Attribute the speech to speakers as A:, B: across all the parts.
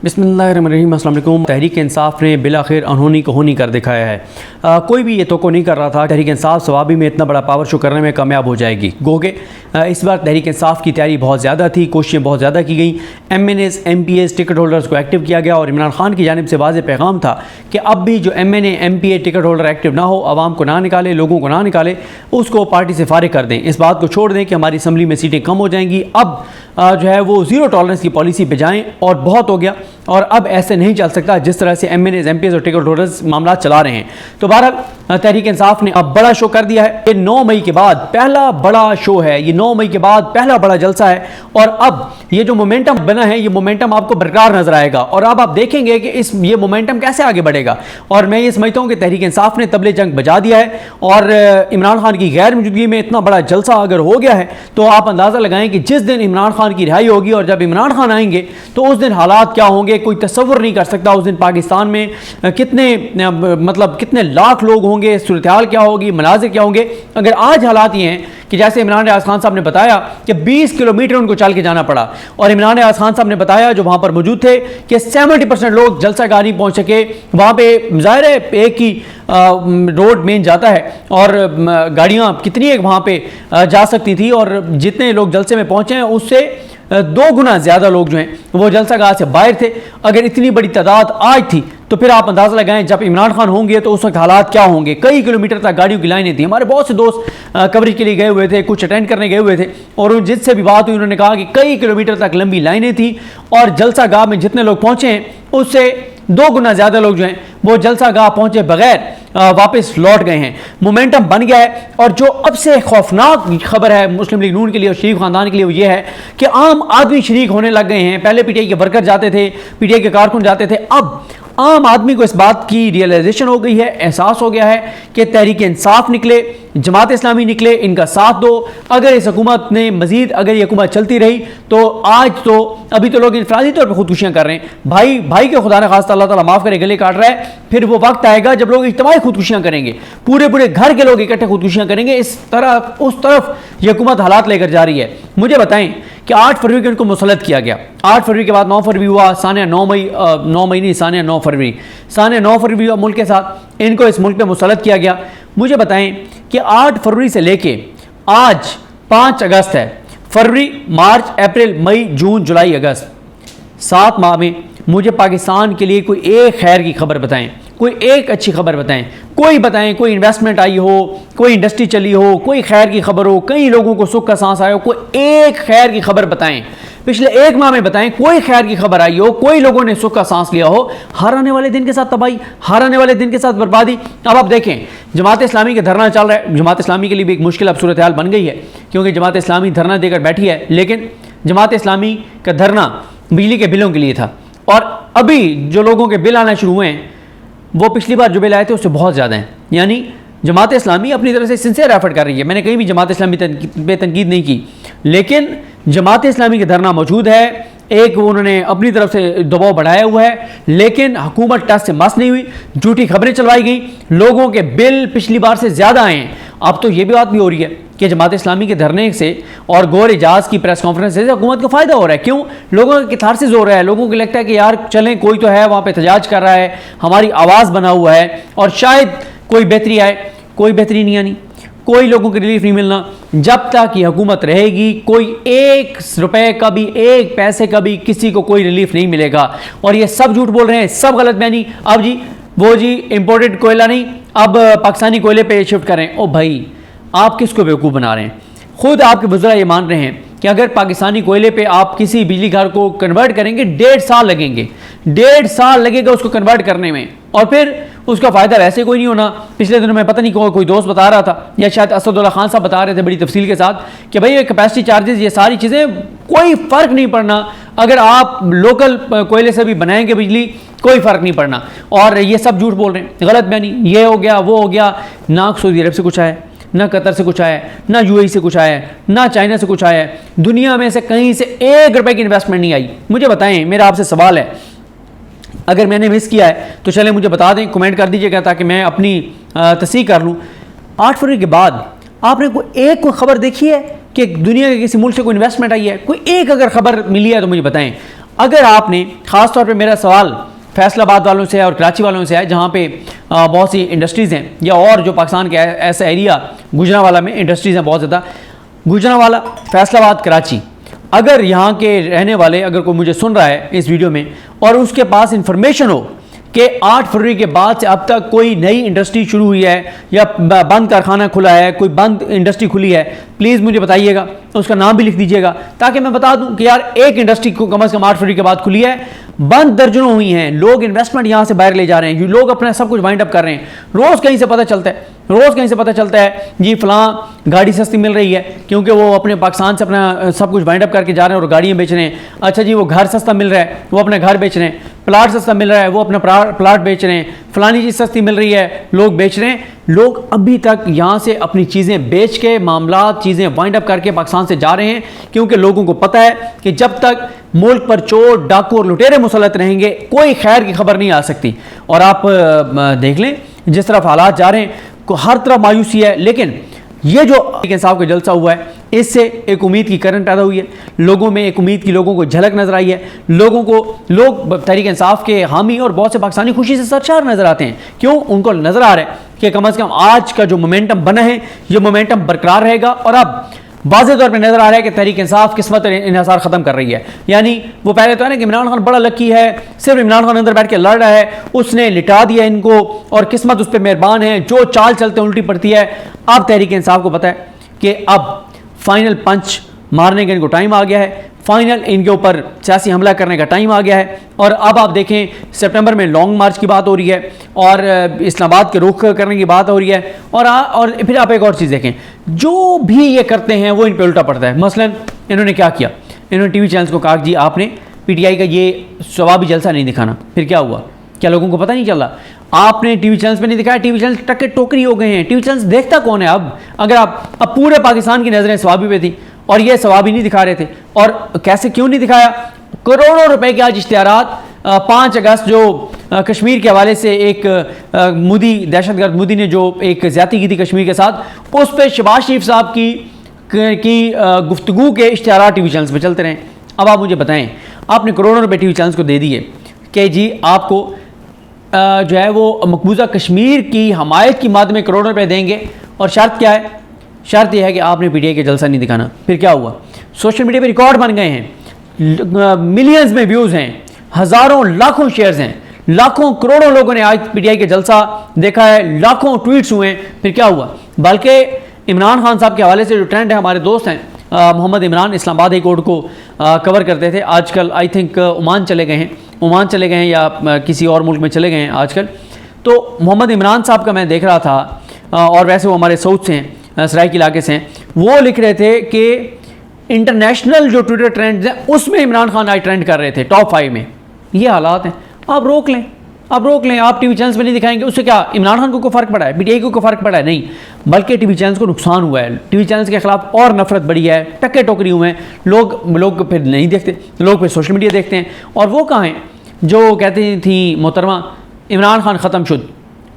A: बिस्मिल्लाहिर्रहमानिर्रहीम। अस्सलाम वालेकुम। तहरीक इंसाफ ने बिलाखिर अनहोनी को होनी कर दिखाया है। कोई भी ये तो नहीं कर रहा था तहरीक इंसाफ सवाबी में इतना बड़ा पावर शो करने में कामयाब हो जाएगी। गोगे इस बार तहरीक इंसाफ की तैयारी बहुत ज़्यादा थी, कोशिशें बहुत ज़्यादा की गई। MNAs MPAs टिकट होल्डर्स को एक्टिव किया गया और इमरान खान की जानिब से वाज़ेह पैगाम था कि अब भी जो MNA MPA ticket holder active ना हो, आवाम को ना निकाले, लोगों को ना निकाले, उसको पार्टी से फारिग कर दें। इस बात को छोड़ दें कि हमारी असम्बली में सीटें कम हो जाएंगी। अब जो है वो ज़ीरो टॉलरेंस की पॉलिसी पे जाएँ और बहुत हो गया और अब ऐसे नहीं चल सकता जिस तरह से MNAs MPAs और टिकट होल्डर्स मामला चला रहे हैं। तो बहरहाल तहरीक इंसाफ ने अब बड़ा शो कर दिया है। ये 9 मई के बाद पहला बड़ा शो है, ये 9 मई के बाद पहला बड़ा जलसा है और अब ये जो मोमेंटम बना है ये मोमेंटम आपको बरकरार नजर आएगा और अब आप देखेंगे कि ये मोमेंटम कैसे आगे बढ़ेगा। और मैं ये समझता हूँ कि तहरीक इंसाफ ने तबले जंग बजा दिया है और इमरान खान की गैर मौजूदगी में इतना बड़ा जलसा अगर हो गया है तो आप अंदाज़ा लगाएं कि जिस दिन इमरान खान की रिहाई होगी और जब इमरान खान आएंगे तो उस दिन हालात क्या होंगे कोई तसव्वुर नहीं कर सकता। उस दिन पाकिस्तान में कितने लाख लोग होंगे, सूरत हाल क्या होगी, मनाजिर क्या होंगे। अगर आज हालात ये हैं कि जैसे इमरान रियाज खान साहब ने बताया कि 20 किलोमीटर उनको चल के जाना पड़ा और इमरान रियाज खान साहब ने बताया जो वहाँ पर मौजूद थे कि 70% लोग जलसा गाह नहीं पहुँच सके। वहाँ पे ज़ाहिर है एक ही रोड मेन जाता है और गाड़ियाँ कितनी एक वहाँ पे जा सकती थी और जितने लोग जलसे में पहुँचे हैं उससे 2 गुना ज़्यादा लोग जो हैं वो जलसा गाह से बाहर थे। अगर इतनी बड़ी तादाद आज थी तो फिर आप अंदाज़ा लगाएं जब इमरान खान होंगे तो उस वक्त हालात क्या होंगे। कई किलोमीटर तक गाड़ियों की लाइनें थी। हमारे बहुत से दोस्त कवरेज के लिए गए हुए थे, कुछ अटेंड करने गए हुए थे और जिससे भी बात हुई उन्होंने कहा कि कई किलोमीटर तक लंबी लाइनें थी और जलसा गाह में जितने लोग पहुँचे हैं उससे 2 गुना ज़्यादा लोग जो हैं वो जलसा गाह पहुँचे बगैर वापस लौट गए हैं। मोमेंटम बन गया है और जो अब से खौफनाक खबर है मुस्लिम लीग नून के लिए और शरीफ खानदान के लिए वो ये है कि आम आदमी शरीक होने लग गए हैं। पहले PTI के वर्कर जाते थे, PTI के कारकुन जाते थे, अब आम आदमी को इस बात की रियलाइजेशन हो गई है, एहसास हो गया है कि तहरीक इंसाफ निकले, जमात इस्लामी निकले, इनका साथ दो। अगर इस हुकूमत ने मजीद अगर ये हुकूमत चलती रही तो आज तो अभी तो लोग इंफरादी तौर पर खुदकुशियाँ कर रहे हैं, भाई के खुदा न खास्ता अल्लाह ताला माफ़ करे गले काट रहा है। फिर वो वक्त आएगा जब लोग इज्तिमाई खुदकुशियाँ करेंगे, पूरे घर के लोग इकट्ठे खुदकुशियाँ करेंगे। इस तरफ उस तरफ ये हुकूमत हालात लेकर जा रही है। मुझे बताएं कि 8 फरवरी को इनको मुसल्लत किया गया, 8 फरवरी के बाद 9 फरवरी हुआ, सानिया 9 मई नहीं, सानिया 9 फरवरी, सानिया 9 फरवरी हुआ मुल्क के साथ, इनको इस मुल्क पे मुसल्लत किया गया। मुझे बताएं कि 8 फरवरी से लेके आज 5 अगस्त है, फरवरी, मार्च, अप्रैल, मई, जून, जुलाई, अगस्त, 7 माह में मुझे पाकिस्तान के लिए कोई एक खैर की खबर बताएं, कोई एक अच्छी खबर बताएं, कोई बताएं, कोई इन्वेस्टमेंट आई हो, कोई इंडस्ट्री चली हो, कोई खैर की खबर हो, कई लोगों को सुख का सांस आया हो, कोई एक खैर की खबर बताएं। पिछले 1 माह में बताएं कोई खैर की खबर आई हो, कोई लोगों ने सुख का सांस लिया हो। हर आने वाले दिन के साथ तबाही, हर आने वाले दिन के साथ बर्बादी। अब आप देखें जमात इस्लामी का धरना चल रहा है, जमात इस्लामी के लिए भी एक मुश्किल अब सूरत हाल बन गई है क्योंकि जमात इस्लामी धरना देकर बैठी है, लेकिन जमात इस्लामी का धरना बिजली के बिलों के लिए था और अभी जो लोगों के बिल आना शुरू हुए हैं वो पिछली बार जो बिल आए थे उससे बहुत ज़्यादा हैं। यानी जमात इस्लामी अपनी तरफ से सिंसियर एफर्ट कर रही है, मैंने कहीं भी जमात इस्लामी पे तनकीद नहीं की, लेकिन जमात इस्लामी का धरना मौजूद है। एक उन्होंने अपनी तरफ से दबाव बढ़ाया हुआ है, लेकिन हुकूमत टस से मस नहीं हुई, झूठी खबरें चलवाई गई, लोगों के बिल पिछली बार से ज़्यादा आए हैं। अब तो ये भी बात भी हो रही है कि जमात इस्लामी के धरने से और गौर इजाज़ की प्रेस कॉन्फ्रेंस से हुकूमत को फ़ायदा हो रहा है। क्यों? लोगों का कैथारसिस हो रहा है, लोगों को लगता है कि यार चलें, कोई तो है वहाँ पे एहतजाज कर रहा है, हमारी आवाज़ बना हुआ है और शायद कोई बेहतरी आए। कोई बेहतरी नहीं आनी, कोई लोगों को रिलीफ नहीं मिलना। जब तक ये हुकूमत रहेगी कोई 1 रुपए का भी, 1 पैसे का भी किसी को कोई रिलीफ नहीं मिलेगा। और ये सब झूठ बोल रहे हैं, सब गलत बयानी। अब वो जी इम्पोर्टेड कोयला नहीं, अब पाकिस्तानी कोयले पे शिफ्ट करें। ओ भाई, आप किसको बेवकूफ़ बना रहे हैं? खुद आपके बुजुर्ग ये मान रहे हैं कि अगर पाकिस्तानी कोयले पे आप किसी बिजली घर को कन्वर्ट करेंगे 1.5 साल लगेंगे, 1.5 साल लगेगा उसको कन्वर्ट करने में और फिर उसका फ़ायदा वैसे कोई नहीं होना। पिछले दिनों में पता नहीं कोई दोस्त बता रहा था या शायद असदुल्ला खान साहब बता रहे थे बड़ी तफसील के साथ कि भाई ये कैपेसिटी चार्जेस, ये सारी चीज़ें कोई फ़र्क नहीं पड़ना। अगर आप लोकल कोयले से भी बनाएंगे बिजली कोई फ़र्क नहीं पड़ना। और ये सब झूठ बोल रहे हैं, गलत बयानी, ये हो गया वो हो गया। ना सऊदी अरब से कुछ आया, ना कतर से कुछ आया, ना UAE से कुछ आया, ना चाइना से कुछ आया, दुनिया में से कहीं से 1 रुपए की इन्वेस्टमेंट नहीं आई। मुझे बताएं, मेरा आपसे सवाल है, अगर मैंने मिस किया है तो चलें मुझे बता दें, कमेंट कर दीजिएगा ताकि मैं अपनी तस्दीक कर लूँ। 8 फरवरी के बाद आपने कोई खबर देखी है कि दुनिया के किसी मुल्क से कोई इन्वेस्टमेंट आई है? कोई एक अगर खबर मिली है तो मुझे बताएं। अगर आपने, ख़ास तौर पे मेरा सवाल फैसलाबाद वालों से है और कराची वालों से है, जहाँ पे बहुत सी इंडस्ट्रीज़ हैं, या और जो पाकिस्तान के ऐसा एरिया गुजरांवाला में इंडस्ट्रीज़ हैं बहुत ज़्यादा, गुजरांवाला, फैसलाबाद, कराची, अगर यहाँ के रहने वाले, अगर कोई मुझे सुन रहा है इस वीडियो में और उसके पास इंफॉर्मेशन हो कि 8 फरवरी के बाद से अब तक कोई नई इंडस्ट्री शुरू हुई है या बंद कारखाना खुला है, कोई बंद इंडस्ट्री खुली है, प्लीज़ मुझे बताइएगा, उसका नाम भी लिख दीजिएगा, ताकि मैं बता दूं कि यार एक इंडस्ट्री को कम से कम 8 फरवरी के बाद खुली है, बंद दर्जनों हुई हैं, लोग इन्वेस्टमेंट यहाँ से बाहर ले जा रहे हैं, लोग अपना सब कुछ वाइंड अप कर रहे हैं। रोज़ कहीं से पता चलता है, रोज़ कहीं से पता चलता है जी फलां गाड़ी सस्ती मिल रही है, क्योंकि वो अपने पाकिस्तान से अपना सब कुछ वाइंड अप करके जा रहे हैं और गाड़ियाँ बेच रहे हैं। अच्छा जी, वो घर सस्ता मिल रहा है, वो अपने घर बेच रहे हैं, प्लाट सस्ता मिल रहा है, वो अपना प्लाट बेच रहे हैं, फलानी चीज़ सस्ती मिल रही है, लोग बेच रहे हैं। लोग अभी तक यहाँ से अपनी चीज़ें बेच के, मामलात, चीज़ें वाइंड अप करके पाकिस्तान से जा रहे हैं, क्योंकि लोगों को पता है कि जब तक मुल्क पर चोर, डाकू और लुटेरे मुसल्लत रहेंगे, कोई खैर की खबर नहीं आ सकती। और आप देख लें जिस तरफ हालात जा रहे हैं, हर तरफ मायूसी है। लेकिन ये जो तहरीक इंसाफ का जलसा हुआ है, इससे एक उम्मीद की करंट पैदा हुई है, लोगों में एक उम्मीद की, लोगों को झलक नजर आई है, लोग तहरीक इंसाफ के हामी और बहुत से पाकिस्तानी खुशी से सरशार नजर आते हैं। क्यों? उनको नजर आ रहा है कि कम से कम आज का जो मोमेंटम बना है, ये मोमेंटम बरकरार रहेगा। और अब वाज़े तौर पर नजर आ रहा है कि तहरीक इंसाफ किस्मत इन्हिसार खत्म कर रही है। यानी वो पहले तो है ना कि इमरान खान बड़ा लकी है, सिर्फ इमरान खान अंदर बैठ के लड़ रहा है, उसने लिटा दिया इनको और किस्मत उस पर मेहरबान है, जो चाल चलते उल्टी पड़ती है। अब तहरीक इंसाफ को पता है कि अब फाइनल पंच मारने का इनको टाइम आ गया है, फाइनल इनके ऊपर सियासी हमला करने का टाइम आ गया है। और अब आप देखें सितंबर में लॉन्ग मार्च की बात हो रही है और इस्लामाबाद के रुख करने की बात हो रही है। और फिर आप एक और चीज़ देखें, जो भी ये करते हैं वो इन पे उल्टा पड़ता है। मसलन इन्होंने क्या किया, इन्होंने टीवी चैनल्स को कहा जी आपने पीटीआई का ये सवाबी जलसा नहीं दिखाना। फिर क्या हुआ? क्या लोगों को पता नहीं चला? आपने टीवी चैनल्स पे नहीं दिखाया, टीवी चैनल टक्के टोकरी हो गए हैं। टीवी चैनल्स देखता कौन है अब? अगर अब पूरे पाकिस्तान की नज़रें सवाबी पे थी और ये सवाबी नहीं दिखा रहे थे। और कैसे, क्यों नहीं दिखाया? करोड़ों रुपए के आज इश्तिहारात 5 अगस्त जो कश्मीर के हवाले से एक मोदी, दहशतगर्द मोदी ने जो एक ज्यादती की थी कश्मीर के साथ, उस पर शहबाज शरीफ साहब की गुफ्तगू के इश्तिहारात टीवी चैनल्स पे चलते रहे। अब आप मुझे बताएं, आपने करोड़ों रुपए टीवी चैनल्स को दे दिए कि जी आपको जो है वो मकबूजा कश्मीर की हमायत की मद में करोड़ों रुपए देंगे, और शर्त क्या है? शर्त यह है कि आपने पीटीआई का जलसा नहीं दिखाना। फिर क्या हुआ? सोशल मीडिया पे रिकॉर्ड बन गए हैं, मिलियंस में व्यूज़ हैं, हज़ारों लाखों शेयर्स हैं, लाखों करोड़ों लोगों ने आज पीटीआई का जलसा देखा है, लाखों ट्वीट्स हुए हैं। फिर क्या हुआ? बल्कि इमरान खान साहब के हवाले से जो ट्रेंड है, हमारे दोस्त हैं मोहम्मद इमरान, इस्लामाबाद हाई कोर्ट को कवर करते थे, आजकल आई थिंक ओमान चले गए हैं या किसी और मुल्क में चले गए हैं आजकल। तो मोहम्मद इमरान साहब का मैं देख रहा था, और वैसे वो हमारे साउथ से हैं, सराय के इलाके से हैं, वो लिख रहे थे कि इंटरनेशनल जो ट्विटर ट्रेंड्स हैं उसमें इमरान खान आज ट्रेंड कर रहे थे टॉप 5 में। ये हालात हैं, आप रोक लें, आप टीवी चैनल्स में नहीं दिखाएंगे, उससे क्या इमरान खान को फ़र्क पड़ा है, पीटीआई को फ़र्क पड़ा है? नहीं, बल्कि टीवी चैनल्स को नुकसान हुआ है, टीवी चैनल्स के खिलाफ और नफरत बढ़ी है, टक्के टोकरी हुए हैं, लोग फिर नहीं देखते, लोग फिर सोशल मीडिया देखते हैं। और वो कहाँ हैं जो कहती थी मोहतरमा इमरान खान ख़त्म शुद,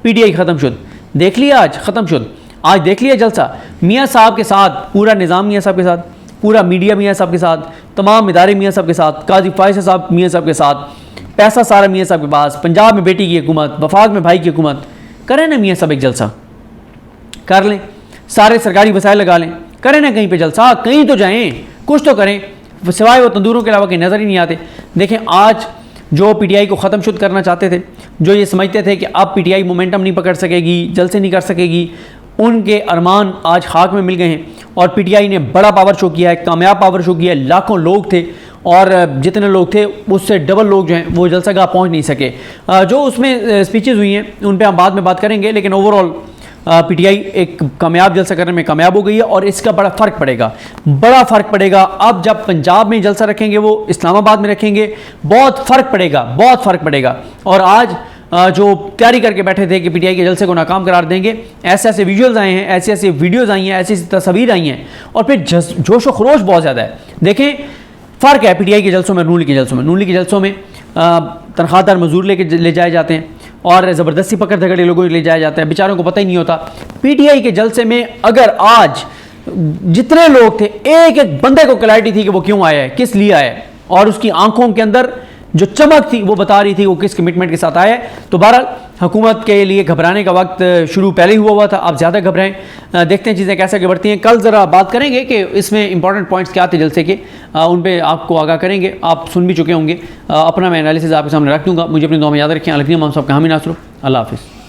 A: पीटीआई ख़त्म शुद? देख लिया आज ख़त्म शुद, आज देख लिया जलसा मियाँ साहब के साथ, पूरा निज़ाम मियाँ साहब के साथ, पूरा मीडिया मियाँ साहब के साथ, तमाम इदारे मियाँ साहब के साथ, काजी फायसा साहब मियाँ साहब के साथ, पैसा सारा मियाँ साहब के पास, पंजाब में बेटी की हुकूमत, वफाक में भाई की हुकूमत। करें ना मियाँ साहब एक जलसा, कर लें, सारे सरकारी वसाइल लगा लें, करें ना कहीं पे जलसा, कहीं तो जाएं, कुछ तो करें, सिवाय वो तंदूरों के अलावा कहीं नज़र ही नहीं आते। देखें आज जो पीटीआई को ख़त्म शुद्ध करना चाहते थे, जो ये समझते थे कि अब पीटीआई मोमेंटम नहीं पकड़ सकेगी, जलसे नहीं कर सकेगी, उनके अरमान आज खाक में मिल गए हैं। और पीटीआई ने बड़ा पावर शो किया है, कामयाब पावर शो किया है, लाखों लोग थे और जितने लोग थे उससे डबल लोग जो हैं वो जलसागाह पहुंच नहीं सके। जो उसमें स्पीचेस हुई हैं उन पे हम बाद में बात करेंगे, लेकिन ओवरऑल पीटीआई एक कामयाब जलसा करने में कामयाब हो गई है और इसका बड़ा फ़र्क पड़ेगा। अब जब पंजाब में जलसा रखेंगे, वो इस्लामाबाद में रखेंगे, बहुत फ़र्क पड़ेगा। और आज जो तैयारी करके बैठे थे कि पीटीआई के जलसे को नाकाम करार देंगे, ऐसे विजुअल्स आए हैं, ऐसे वीडियोज़ आई हैं, ऐसी तस्वीर आई हैं, और फिर जोश व खरोश बहुत ज़्यादा है। देखें फ़र्क है पीटीआई के जलसों में, नून लीग के जलसों में तनख्वाहदार मजदूर ले जाए जाते हैं और ज़बरदस्ती पकड़ धकड़ लोगों को ले जाया जाता है, बेचारों को पता ही नहीं होता। पीटीआई के जलसे में अगर आज जितने लोग थे, एक एक बंदे को क्लैरिटी थी कि वो क्यों आया है, किस लिए आया है, और उसकी आंखों के अंदर जो चमक थी वो बता रही थी वो किस कमिटमेंट के साथ आया है। तो बहरहाल हुकूमत के लिए घबराने का वक्त शुरू पहले ही हुआ था, आप ज़्यादा घबराएं। देखते हैं चीज़ें कैसे आगे बढ़ती हैं। कल ज़रा बात करेंगे कि इसमें इंपॉर्टेंट पॉइंट्स क्या थे जलसे के, उन पे आपको आगाह करेंगे। आप सुन भी चुके होंगे, अपना मैं एनालिसिस आपके सामने रख दूँगा। मुझे अपनी दुआ में याद रखें। अलग हम सबका हामी नासरो, अल्लाह हाफिज़।